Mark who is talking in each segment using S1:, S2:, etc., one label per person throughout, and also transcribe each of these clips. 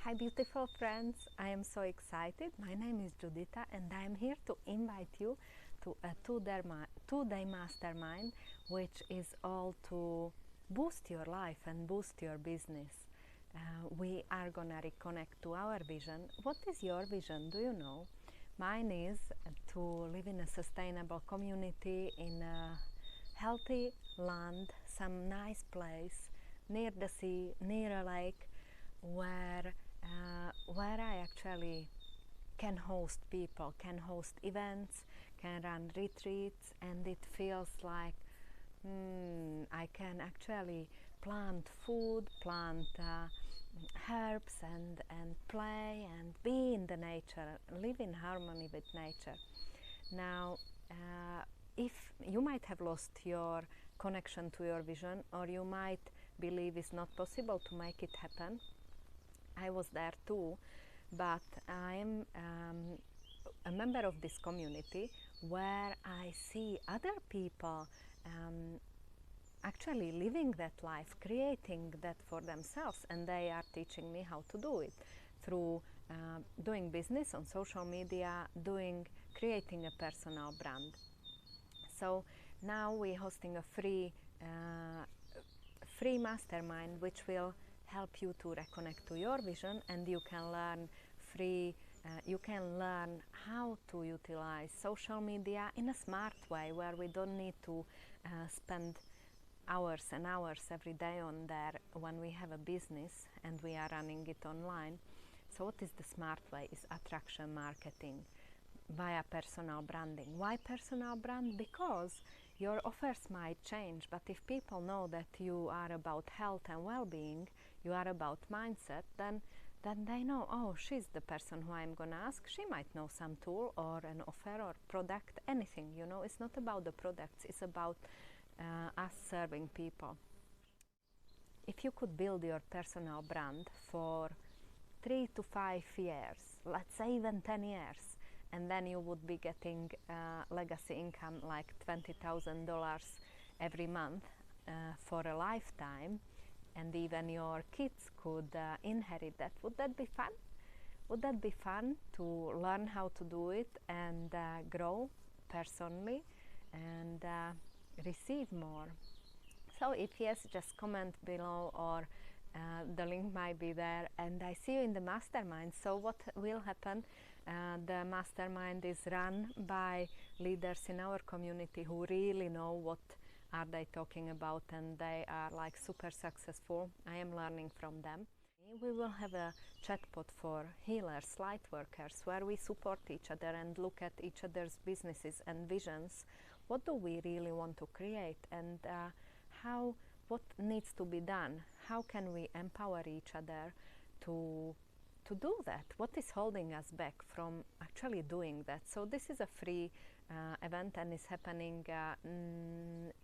S1: Hi beautiful friends, I am so excited. My name is Judita and I am here to invite you to a two-day mastermind, which is all to boost your life and boost your business. We are gonna reconnect to our vision. What is your vision? Do you know? Mine is to live in a sustainable community in a healthy land, some nice place near the sea, near a lake, where I actually can host people, can host events, can run retreats, and it feels like I can actually plant food, plant herbs, and play and be in the nature, live in harmony with nature. Now, if you might have lost your connection to your vision, or you might believe it's not possible to make it happen, I was there too, but I'm a member of this community where I see other people actually living that life, creating that for themselves, and they are teaching me how to do it through doing business on social media, creating a personal brand. So now we're hosting a free mastermind which will help you to reconnect to your vision, and you can learn you can learn how to utilize social media in a smart way, where we don't need to spend hours and hours every day on there when we have a business and we are running it online. So what is the smart way? Is attraction marketing via personal branding. Why personal brand? Because your offers might change, but if people know that you are about health and well-being, you are about mindset, then they know, oh, she's the person who I'm gonna ask. She might know some tool or an offer or product, anything, you know. It's not about the products, it's about us serving people. If you could build your personal brand for 3 to 5 years, let's say even 10 years, and then you would be getting legacy income like $20,000 every month for a lifetime, and even your kids could inherit that. Would that be fun? Would that be fun to learn how to do it and grow personally and receive more? So if yes, just comment below, or the link might be there, and I see you in the mastermind. So what will happen? The mastermind is run by leaders in our community who really know what are they talking about, and they are like super successful. I am learning from them. We will have a chatbot for healers, lightworkers, where we support each other and look at each other's businesses and visions. What do we really want to create, and what needs to be done? How can we empower each other to do that? What is holding us back from actually doing that? So this is a free event, and is happening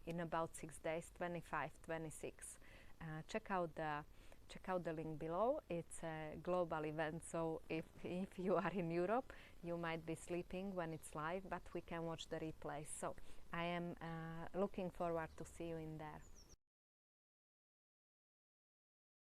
S1: in about 6 days, 25, 26. Check out the link below. It's a global event, so if you are in Europe, you might be sleeping when it's live, but we can watch the replay. So I am looking forward to see you in there.